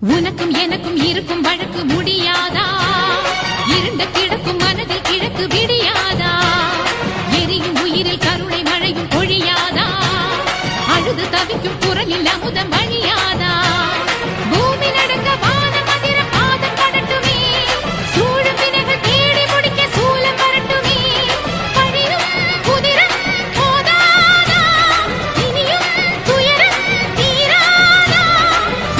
உனக்கும் எனக்கும் இருக்கும் வழக்கு முடியாதா? இருண்ட கிடக்கும் மனதில் கிழக்கு விடியாதா? எரியும் உயிரில் கருணை மழையும் பொழியாதா? அழுது தவிக்கும் குரலில் அமுதம்